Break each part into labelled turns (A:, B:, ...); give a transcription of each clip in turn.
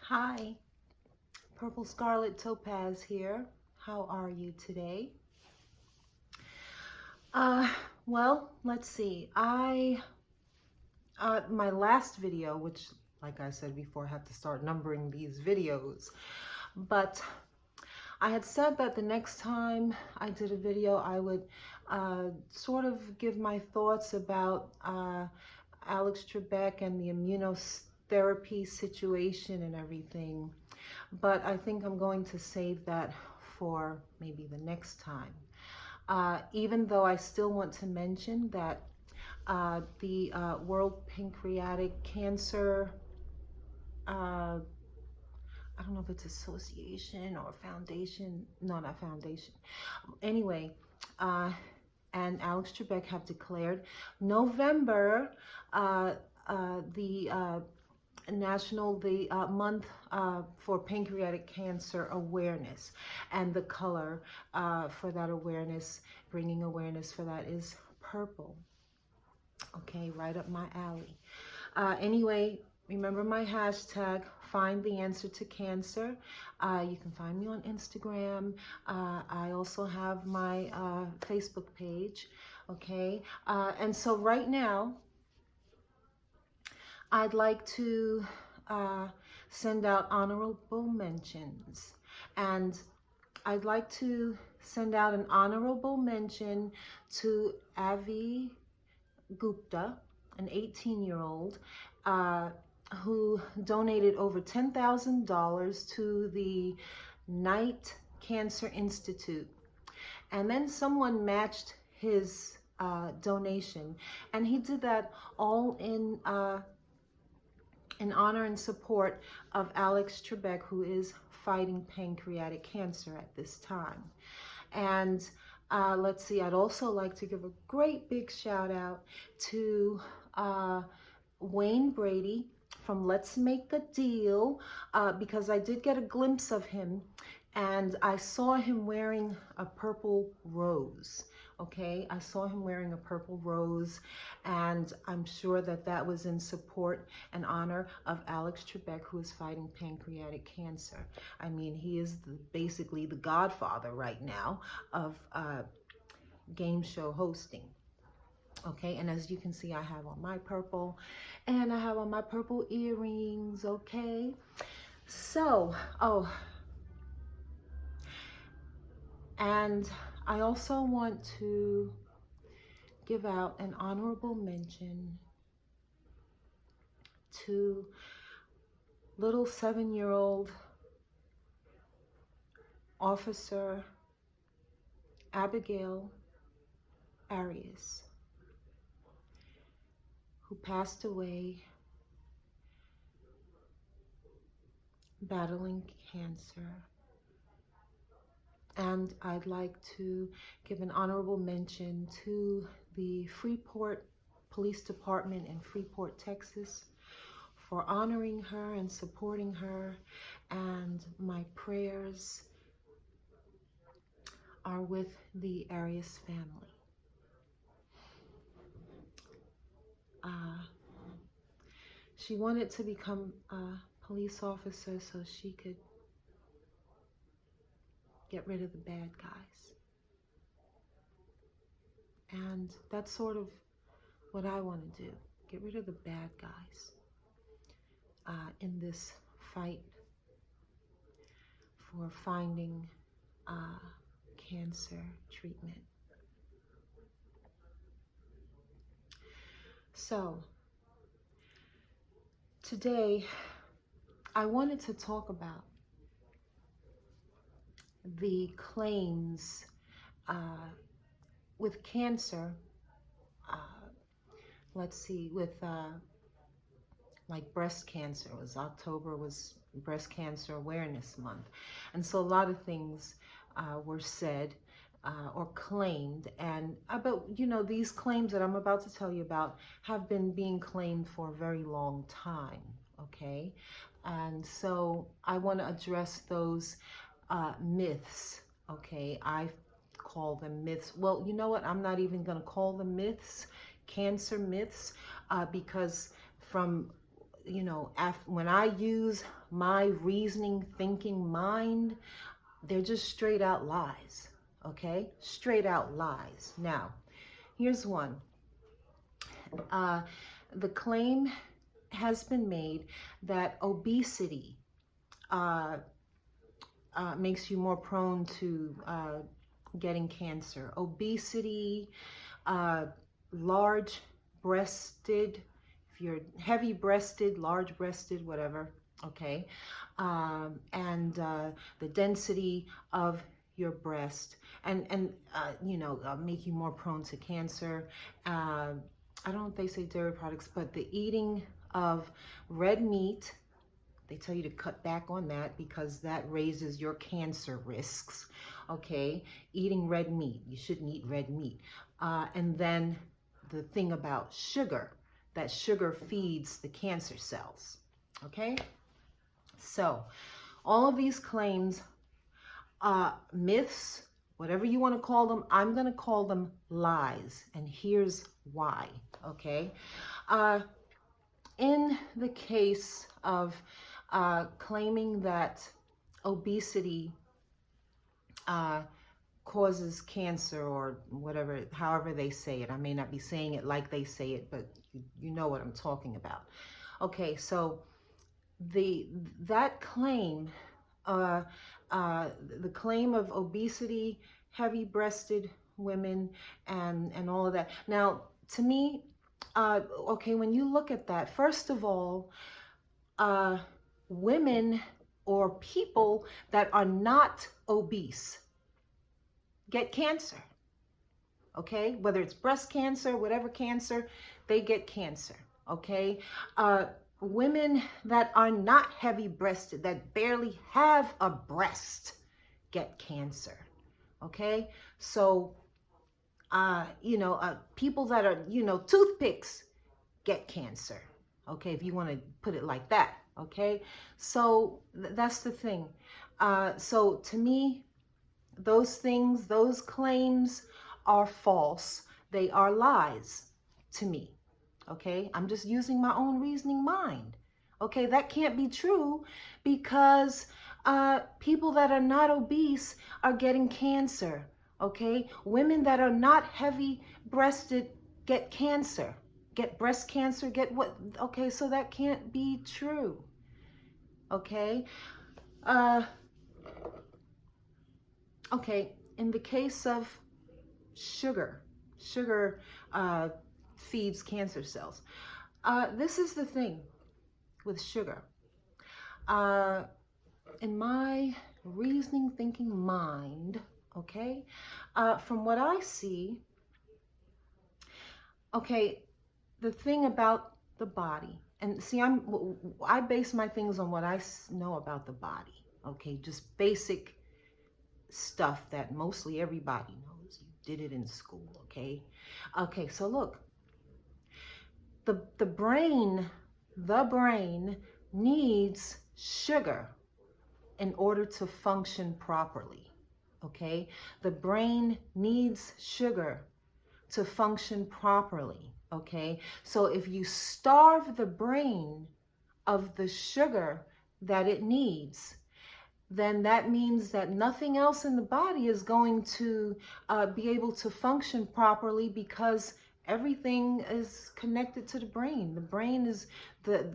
A: Hi, Purple Scarlet Topaz here. How are you today? Uh, well, let's see. My last video, which, like I said before, I have to start numbering these videos, but I had said that the next time I did a video, I would sort of give my thoughts about Alex Trebek and the immunotherapy situation and everything. But I think I'm going to save that for maybe the next time. Even though I still want to mention that the World Pancreatic Cancer, I don't know if it's association or foundation, no, not foundation. Anyway, and Alex Trebek have declared November the month for pancreatic cancer awareness, and the color for that awareness, bringing awareness for that, is purple. Okay, right up my alley. Anyway, remember my hashtag, Find the Answer to Cancer. You can find me on Instagram. I also have my Facebook page. Okay, and so right now, I'd like to send out honorable mentions. And I'd like to send out an honorable mention to Avi Gupta, an 18-year-old, who donated over $10,000 to the Knight Cancer Institute. And then someone matched his donation. And he did that all in honor and support of Alex Trebek, who is fighting pancreatic cancer at this time. And let's see, I'd also like to give a great big shout out to Wayne Brady from Let's Make a Deal, because I did get a glimpse of him and I saw him wearing a purple rose. Okay, I saw him wearing a purple rose, and I'm sure that that was in support and honor of Alex Trebek, who is fighting pancreatic cancer. I mean, he is basically the godfather right now of game show hosting. Okay, and as you can see, I have on my purple, and I have on my purple earrings. Okay, so, and I also want to give out an honorable mention to little 7-year-old Officer Abigail Arias, who passed away battling cancer. And I'd like to give an honorable mention to the Freeport Police Department in Freeport, Texas, for honoring her and supporting her. And my prayers are with the Arias family. She wanted to become a police officer so she could get rid of the bad guys. And that's sort of what I want to do. Get rid of the bad guys in this fight for finding cancer treatment. So today I wanted to talk about the claims with cancer. Let's see, with like breast cancer. October was Breast Cancer Awareness Month, and so a lot of things were said or claimed, and but you know, these claims that I'm about to tell you about have been being claimed for a very long time. Okay, and so I want to address those myths. Okay, I call them myths. Well, you know what? I'm not even going to call them myths, cancer myths, because from you know, when I use my reasoning, thinking mind, they're just straight out lies, okay? Straight out lies. Now, here's one. The claim has been made that obesity makes you more prone to getting cancer. Obesity, large-breasted, if you're heavy-breasted, large-breasted, whatever, okay, and the density of your breast, and you know, make you more prone to cancer. I don't know if they say dairy products, but the eating of red meat, they tell you to cut back on that because that raises your cancer risks, okay? Eating red meat, you shouldn't eat red meat. And then the thing about sugar, that sugar feeds the cancer cells, okay? So all of these claims, myths, whatever you want to call them, I'm going to call them lies. And here's why, okay? In the case of claiming that obesity causes cancer or whatever, however they say it. I may not be saying it like they say it, but you know what I'm talking about. Okay, so that claim, the claim of obesity, heavy-breasted women, and all of that. Now, to me, okay, when you look at that, first of all, women or people that are not obese get cancer, okay? Whether it's breast cancer, whatever cancer, they get cancer, okay? Women that are not heavy-breasted, that barely have a breast, get cancer, okay? So, you know, people that are, you know, toothpicks get cancer, okay? If you want to put it like that, okay? So that's the thing. So to me, those things, those claims are false. They are lies to me. Okay, I'm just using my own reasoning mind. Okay, that can't be true because people that are not obese are getting cancer. Okay, women that are not heavy-breasted get cancer, get breast cancer, get what? Okay, so that can't be true. Okay, okay, in the case of sugar feeds cancer cells. This is the thing with sugar. In my reasoning, thinking mind, okay, from what I see, okay, the thing about the body, and see, I base my things on what I know about the body, okay, just basic stuff that mostly everybody knows. You did it in school, okay? Okay, so look, the brain needs sugar in order to function properly, okay? The brain needs sugar to function properly, okay? So if you starve the brain of the sugar that it needs, then that means that nothing else in the body is going to be able to function properly because everything is connected to the brain. The brain is the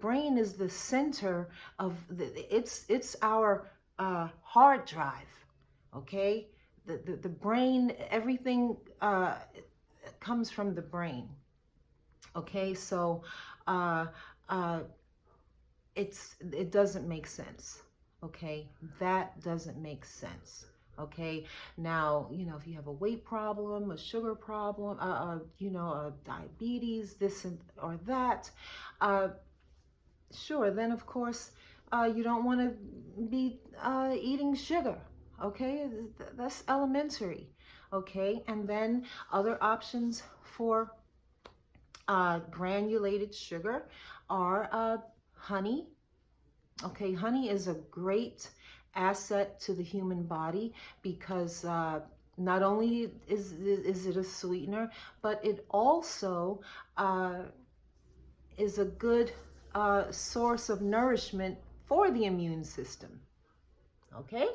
A: brain is the center of it's our hard drive, okay? The brain, everything comes from the brain, okay? So it doesn't make sense, okay? That doesn't make sense. Okay, now, you know, if you have a weight problem, a sugar problem, you know, diabetes, this or that, sure, then of course, you don't want to be eating sugar, okay? That's elementary, okay? And then other options for granulated sugar are honey. Okay, honey is a great asset to the human body because not only is it a sweetener, but it also is a good source of nourishment for the immune system. Okay,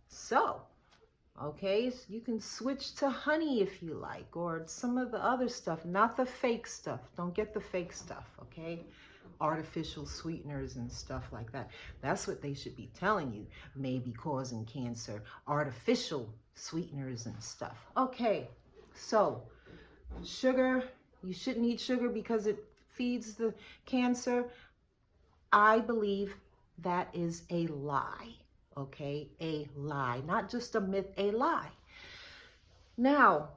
A: so okay, so you can switch to honey if you like, or some of the other stuff, not the fake stuff. Don't get the fake stuff, okay? Artificial sweeteners and stuff like that. That's what they should be telling you may be causing cancer. Artificial sweeteners and stuff. Okay, so sugar, you shouldn't eat sugar because it feeds the cancer. I believe that is a lie. Okay, a lie, not just a myth, a lie. Now,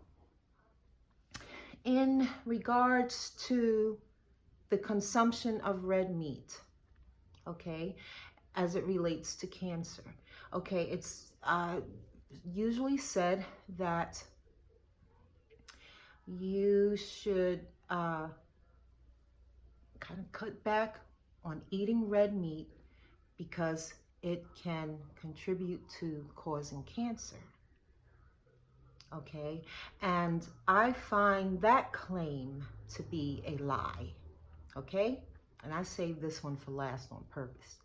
A: in regards to the consumption of red meat, okay, as it relates to cancer, okay, it's usually said that you should kind of cut back on eating red meat because it can contribute to causing cancer. Okay, and I find that claim to be a lie. Okay, and I saved this one for last on purpose.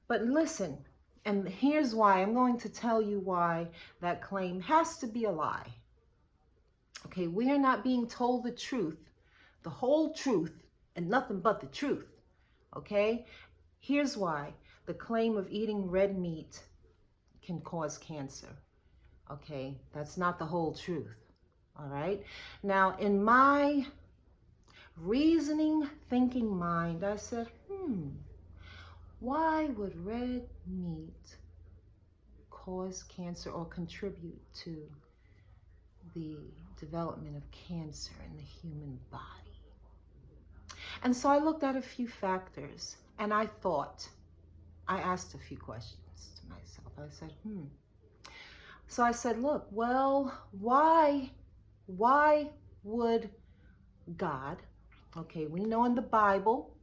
A: But listen, and here's why. I'm going to tell you why that claim has to be a lie. Okay, we are not being told the truth, the whole truth, and nothing but the truth. Okay, here's why. The claim of eating red meat can cause cancer. Okay, that's not the whole truth. All right. Now, in my reasoning, thinking mind, I said, why would red meat cause cancer or contribute to the development of cancer in the human body? And so I looked at a few factors, and I asked a few questions to myself. I said, So I said, look, well, why would God, okay, we know in the Bible,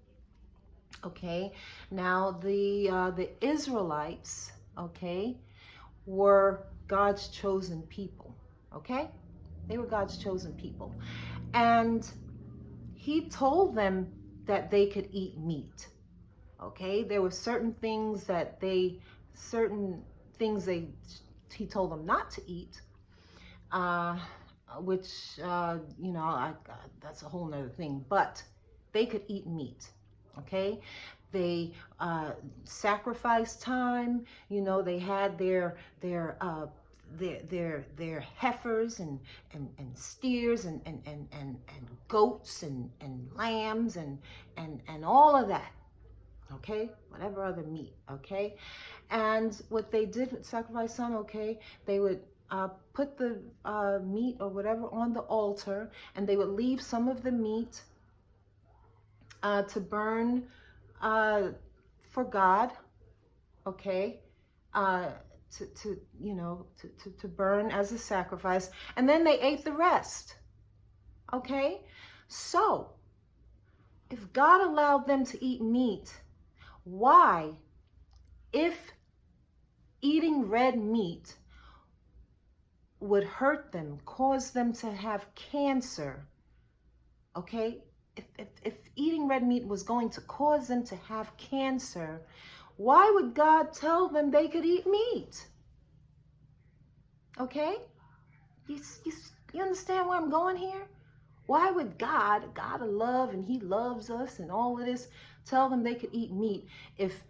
A: okay, now the Israelites, okay, were God's chosen people, okay? They were God's chosen people. And he told them that they could eat meat. Okay, there were certain things he told them not to eat, which, that's a whole nother thing, but they could eat meat. Okay, they sacrificed time, they had their heifers and steers and goats and lambs and all of that. Okay, whatever other meat, okay? And what they did with sacrifice some, okay, they would put the meat or whatever on the altar, and they would leave some of the meat to burn for God, okay? To burn as a sacrifice, and then they ate the rest, okay? So, if God allowed them to eat meat, why, if eating red meat would hurt them, cause them to have cancer, okay? If eating red meat was going to cause them to have cancer, why would God tell them they could eat meat? Okay? You understand where I'm going here? Why would God of love, and he loves us and all of this, tell them they could eat meat if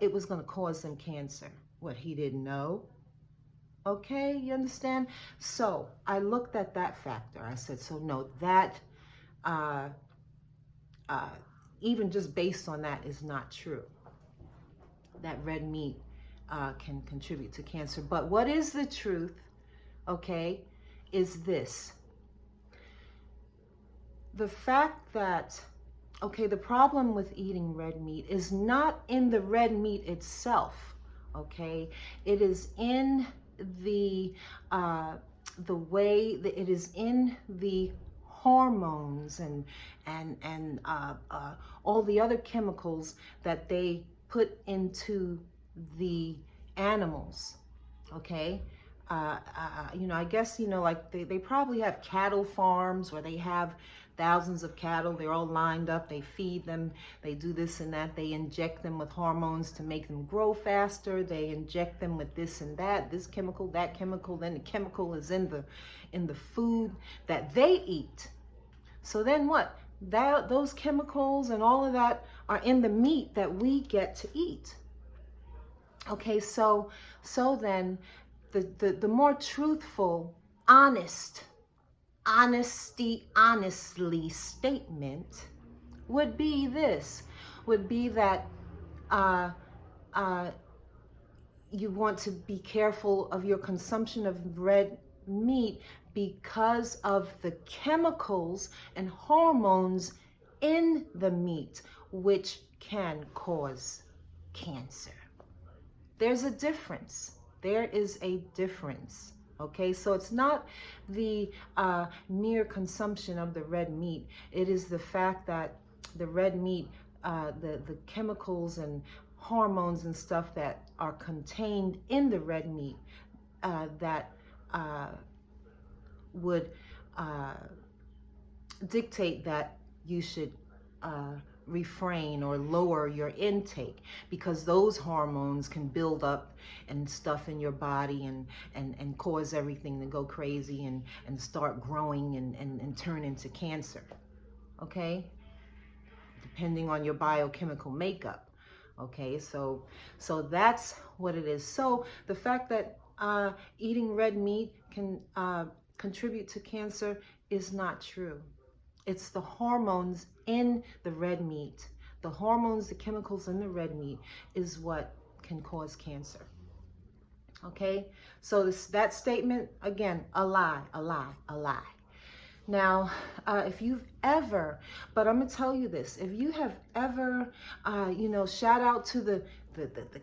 A: it was going to cause them cancer? What, he didn't know? Okay, you understand? So I looked at that factor. I said, so no, that even just based on that is not true. That red meat can contribute to cancer. But what is the truth, okay, is this. The fact that, okay, the problem with eating red meat is not in the red meat itself, okay? It is in the way that it is in the hormones and all the other chemicals that they put into the animals, okay? I guess, like they probably have cattle farms where they have thousands of cattle. They're all lined up. They feed them. They do this and that. They inject them with hormones to make them grow faster. They inject them with this and that, this chemical, that chemical. Then the chemical is in the food that they eat. So then what? Those chemicals and all of that are in the meat that we get to eat. Okay, so then the more truthful, honestly statement would be this, would be that you want to be careful of your consumption of red meat because of the chemicals and hormones in the meat, which can cause cancer. There's a difference. There is a difference. Okay, so it's not the mere consumption of the red meat. It is the fact that the red meat, the chemicals and hormones and stuff that are contained in the red meat that would dictate that you should refrain or lower your intake, because those hormones can build up and stuff in your body and cause everything to go crazy and start growing and turn into cancer. Okay, depending on your biochemical makeup. Okay, so that's what it is. So the fact that eating red meat can contribute to cancer is not true. It's the hormones in the red meat. The hormones, the chemicals in the red meat is what can cause cancer. Okay, so that statement, again, a lie. Now, if you've ever, but I'm gonna tell you this, if you have ever, shout out to the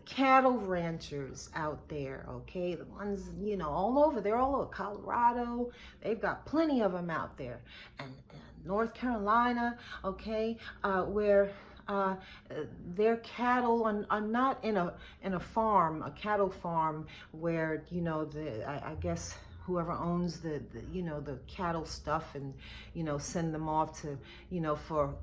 A: cattle ranchers out there, okay, the ones, all over, they're all over Colorado, they've got plenty of them out there, and North Carolina, okay, where their cattle are not in a farm, a cattle farm, where I guess whoever owns the cattle stuff and send them off to for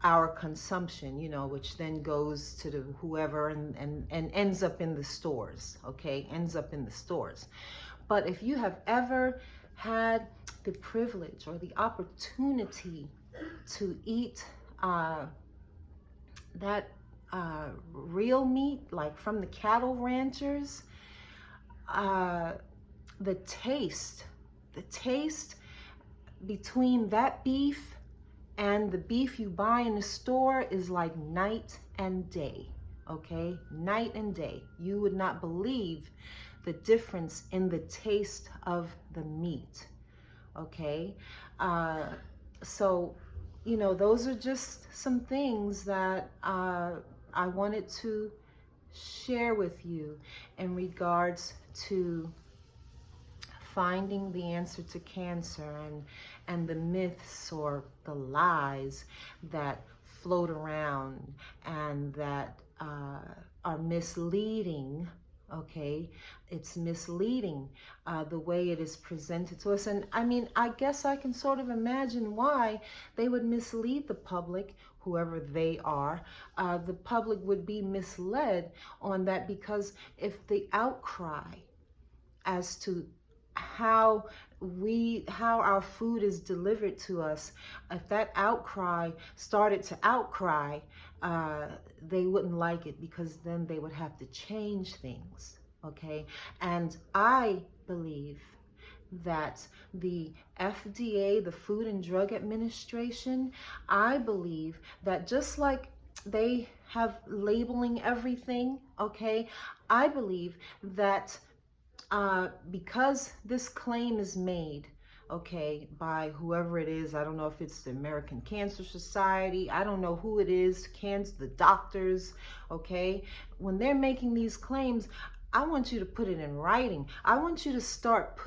A: our consumption, which then goes to the whoever and ends up in the stores, okay, ends up in the stores. But if you have ever had the privilege or the opportunity to eat that real meat, like from the cattle ranchers, the taste between that beef and the beef you buy in the store is like night and day, okay? Night and day. You would not believe the difference in the taste of the meat, okay? So, those are just some things that I wanted to share with you in regards to finding the answer to cancer and the myths or the lies that float around and that are misleading. Okay, it's misleading the way it is presented to us. And I mean, I guess I can sort of imagine why they would mislead the public, whoever they are. The public would be misled on that, because if the outcry as to how our food is delivered to us, if that outcry started to outcry, they wouldn't like it, because then they would have to change things, okay? And I believe that the FDA, the Food and Drug Administration, I believe that just like they have labeling everything, okay, I believe that because this claim is made, okay, by whoever it is, I don't know if it's the American Cancer Society, I don't know who it is, the doctors, okay, when they're making these claims, I want you to put it in writing. I want you to start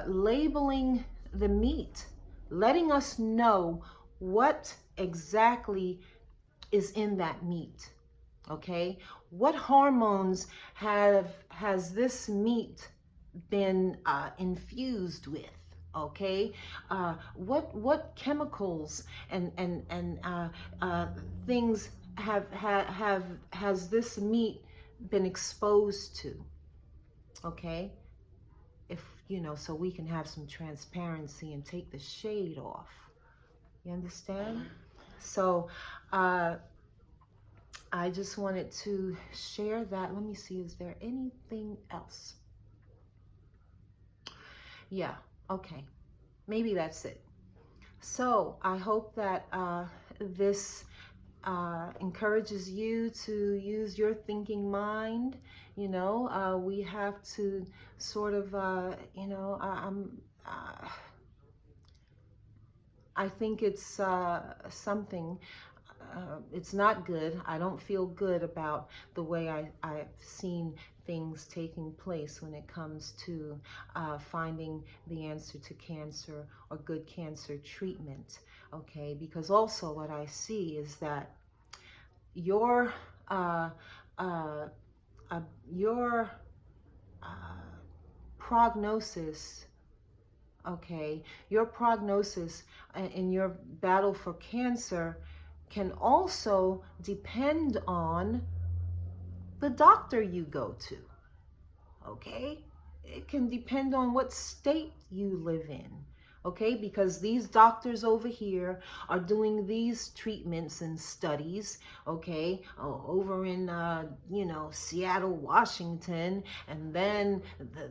A: labeling the meat, letting us know what exactly is in that meat. Okay, what hormones has this meat been infused with? Okay, what chemicals and things has this meat been exposed to? Okay, if you know, so we can have some transparency and take the shade off. You understand? So I just wanted to share that. Let me see, is there anything else? Yeah, okay, maybe that's it. So I hope that this encourages you to use your thinking mind. You know, we have to sort of, you know, I think it's something, it's not good. I don't feel good about the way I've seen things taking place when it comes to finding the answer to cancer or good cancer treatment. Okay, because also what I see is that your uh, uh, your prognosis, okay, your prognosis in your battle for cancer can also depend on the doctor you go to, okay? It can depend on what state you live in, okay? Because these doctors over here are doing these treatments and studies, okay? Over in, you know, Seattle, Washington, and then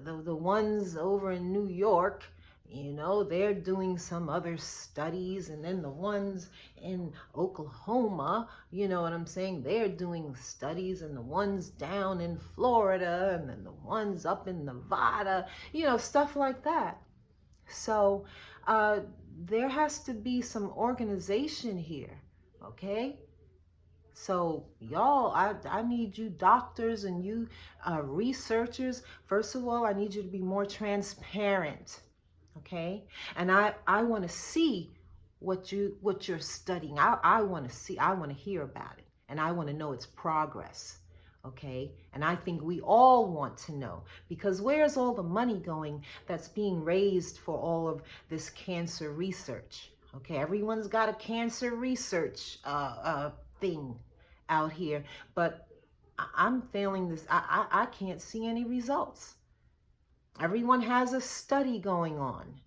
A: the ones over in New York, you know, they're doing some other studies, and then the ones in Oklahoma, you know what I'm saying, they're doing studies, and the ones down in Florida, and then the ones up in Nevada, you know, stuff like that. So there has to be some organization here, okay? So y'all, I need you doctors and you researchers, first of all, I need you to be more transparent. Okay, and I want to see what you're studying. I want to see, I want to hear about it, and I want to know its progress. Okay, and I think we all want to know, because where's all the money going that's being raised for all of this cancer research? Okay, everyone's got a cancer research thing out here, but I'm failing this. I can't see any results. Everyone has a study going on,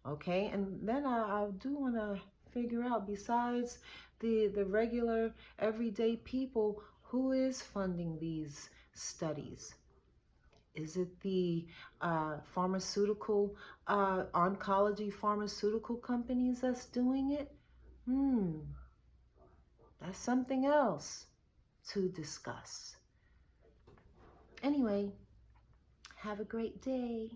A: okay? And then I do want to figure out, besides the regular everyday people, who is funding these studies? Is it the pharmaceutical, oncology pharmaceutical companies that's doing it? That's something else to discuss. Anyway, have a great day.